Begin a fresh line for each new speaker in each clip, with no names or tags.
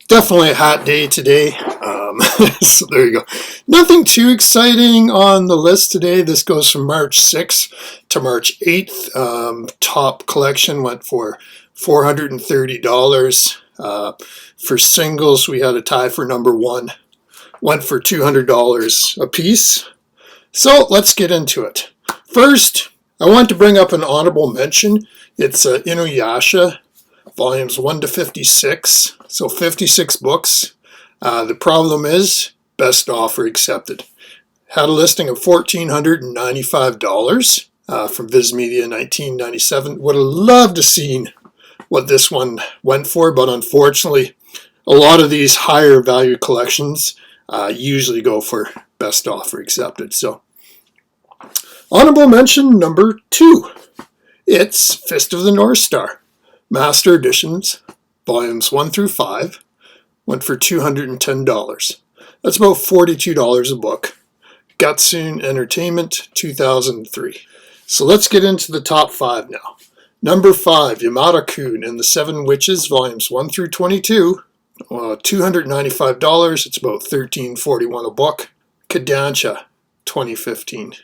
Definitely a hot day today. So there you go. Nothing too exciting on the list today. This goes from March 6th to March 8th. Top collection went for $430. For singles, we had a tie for number one. Went for $200 a piece. So let's get into it. First, I want to bring up an honorable mention. It's Inuyasha, volumes 1 to 56. So 56 books. The problem is, best offer accepted. Had a listing of $1,495 from Viz Media 1997. Would have loved to seen what this one went for, but unfortunately, a lot of these higher value collections usually go for best offer accepted. So, honorable mention number 2. It's Fist of the North Star, Master Editions, volumes 1 through 5. Went for $210. That's about $42 a book. Gatsun Entertainment, 2003. So let's get into the top 5 now. Number 5, Yamada-kun and the Seven Witches, volumes 1 through 22. $295. It's about $13.41 a book. Kodansha, 2015.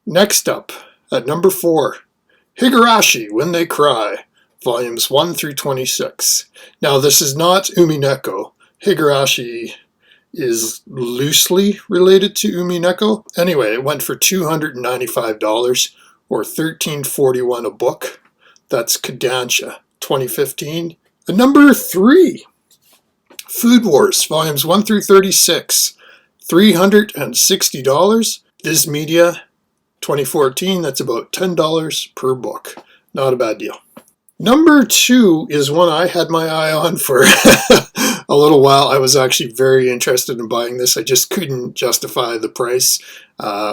Next up, at number 4, Higurashi When They Cry, volumes 1 through 26. Now, this is not Umineko. Higurashi is loosely related to Umineko. Anyway, it went for $295 or $13.41 a book. That's Kodansha, 2015. And number 3, Food Wars, volumes 1 through 36. $360. Viz Media, 2014. That's about $10 per book. Not a bad deal. Number 2 is one I had my eye on for a little while. I was actually very interested in buying this. I just couldn't justify the price,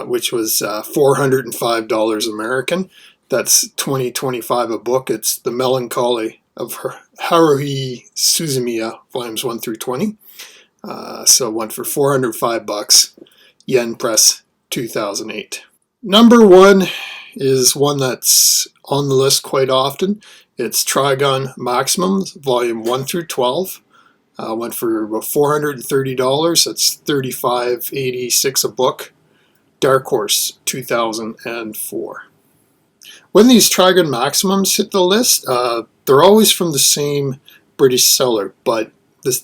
which was $405 American. That's $20.25 a book. It's The Melancholy of Haruhi Suzumiya, volumes 1 through 20. So it went for $405. Yen Press, 2008. Number 1 is one that's on the list quite often. It's Trigun Maximums, volume 1 through 12. Went for about $430. That's $35.86 a book. Dark Horse, 2004. When these Trigun Maximums hit the list, they're always from the same British seller, but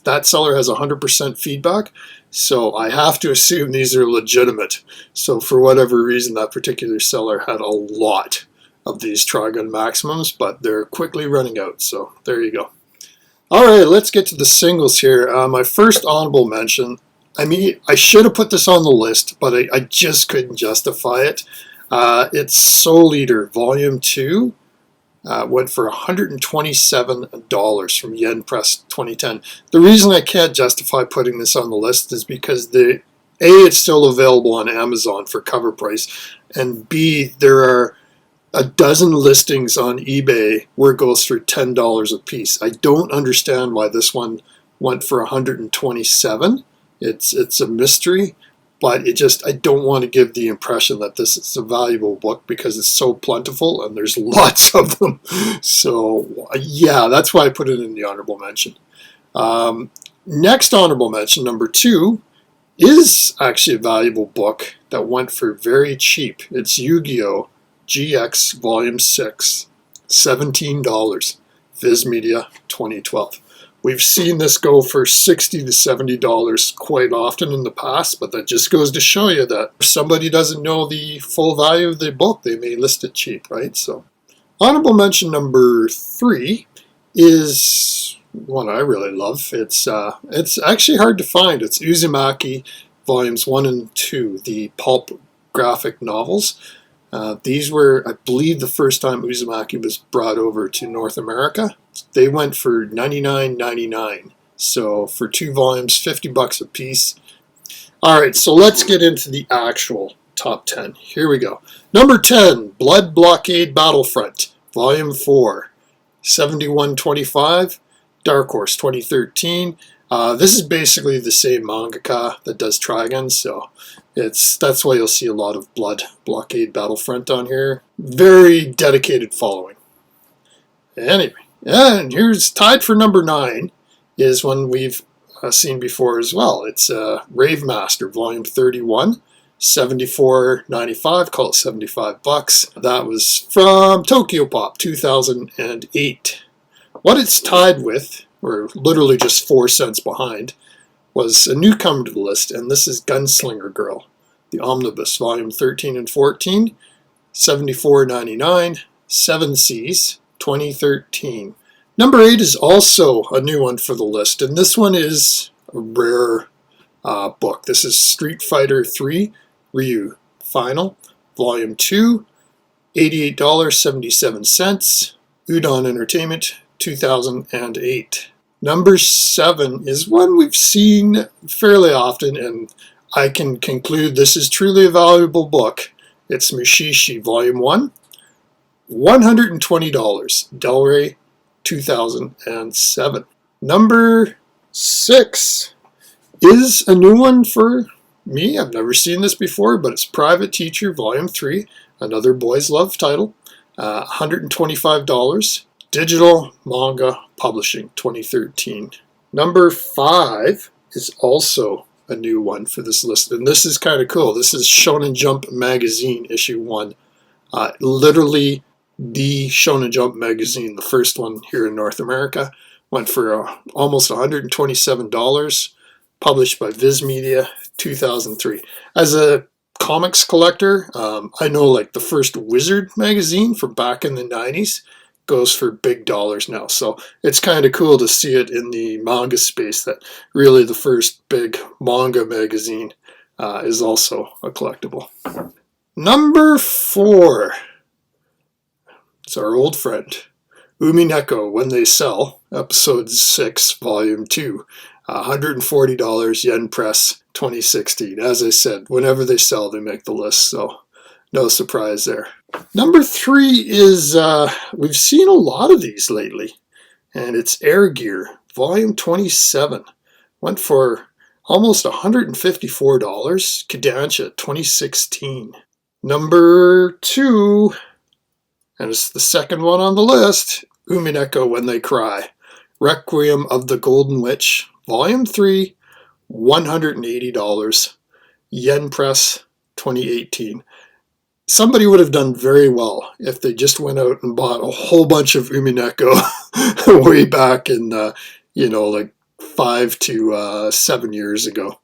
that seller has 100% feedback, so I have to assume these are legitimate. So for whatever reason, that particular seller had a lot of these Trigun Maximums, but they're quickly running out, so there you go. All right, let's get to the singles here. My first honorable mention, I should have put this on the list, but I just couldn't justify it. It's Soul Eater, volume 2. Went for $127 from Yen Press 2010. The reason I can't justify putting this on the list is because it's still available on Amazon for cover price, and B, there are a dozen listings on eBay where it goes for $10 a piece. I don't understand why this one went for $127. It's a mystery, but I don't want to give the impression that this is a valuable book because it's so plentiful and there's lots of them. So yeah, that's why I put it in the honorable mention. Next honorable mention, number 2, is actually a valuable book that went for very cheap. It's Yu-Gi-Oh! GX Volume 6, $17. Viz Media, 2012. We've seen this go for $60 to $70 quite often in the past, but that just goes to show you that if somebody doesn't know the full value of the book, they may list it cheap, right? So, honorable mention number 3 is one I really love. It's actually hard to find. It's Uzumaki Volumes 1 and 2, the pulp graphic novels. These were, I believe, the first time Uzumaki was brought over to North America. They went for $99.99. So for 2 volumes, $50 a piece. All right, so let's get into the actual top 10. Here we go. Number 10, Blood Blockade Battlefront, Volume 4, $71.25. Dark Horse, 2013. This is basically the same mangaka that does Trigun, so that's why you'll see a lot of Blood Blockade Battlefront on here. Very dedicated following. Anyway, and here's tied for number 9 is one we've seen before as well. It's Rave Master, Volume 31, $74.95, call it $75. That was from Tokyo Pop, 2008. What it's tied with, or literally just 4 cents behind, was a newcomer to the list, and this is Gunslinger Girl, the Omnibus, Volume 13 and 14, $74.99, 7 C's, 2013. Number 8 is also a new one for the list, and this one is a rare book. This is Street Fighter 3 Ryu Final, Volume 2, $88.77, Udon Entertainment, 2008. Number 7 is one we've seen fairly often, and I can conclude this is truly a valuable book. It's Mushishi, Volume 1, $120, Del Rey, 2007. Number 6 is a new one for me. I've never seen this before, but it's Private Teacher, Volume 3, another Boys Love title, $125. Digital Manga Publishing, 2013. Number 5 is also a new one for this list, and this is kind of cool. This is Shonen Jump Magazine, issue 1. Literally the Shonen Jump magazine, the first one here in North America, went for almost $127, published by Viz Media, 2003. As a comics collector, I know like the first Wizard magazine from back in the 90s goes for big dollars now, so it's kind of cool to see it in the manga space that really the first big manga magazine is also a collectible. Number 4, it's our old friend Umineko, When They Sell, episode 6, volume 2, $140, Yen Press, 2016. As I said, whenever they sell, they make the list, so no surprise there. Number 3 is, we've seen a lot of these lately, and it's Air Gear, Volume 27. Went for almost $154, Kodansha, 2016. Number 2, and it's the second one on the list, Umineko, When They Cry, Requiem of the Golden Witch, Volume 3, $180, Yen Press, 2018. Somebody would have done very well if they just went out and bought a whole bunch of Umineko way back in, like 5 to 7 years ago.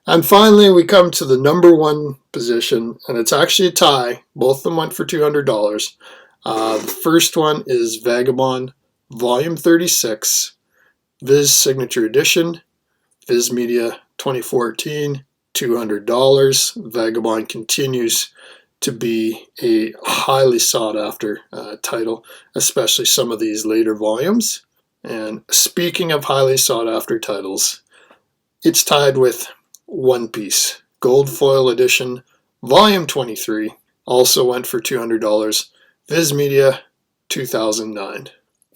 And finally, we come to the number 1 position, and it's actually a tie. Both of them went for $200. The first one is Vagabond, Volume 36, Viz Signature Edition, Viz Media, 2014. $200. Vagabond continues to be a highly sought after title, especially some of these later volumes. And speaking of highly sought after titles, it's tied with One Piece, Gold Foil Edition, Volume 23, also went for $200. Viz Media, 2009.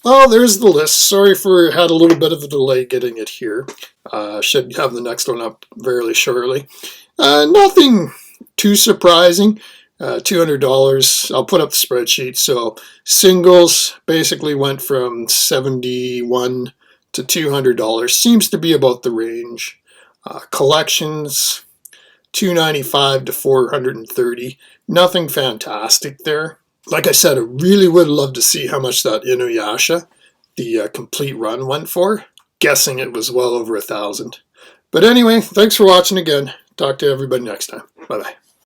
Well, there's the list. Sorry for had a little bit of a delay getting it here. Should have the next one up fairly shortly. Nothing too surprising. $200. I'll put up the spreadsheet. So singles basically went from $71 to $200. Seems to be about the range. Collections, $295 to $430. Nothing fantastic there. Like I said, I really would love to see how much that Inuyasha, the complete run, went for. Guessing it was well over $1,000. But anyway, thanks for watching again. Talk to everybody next time. Bye-bye.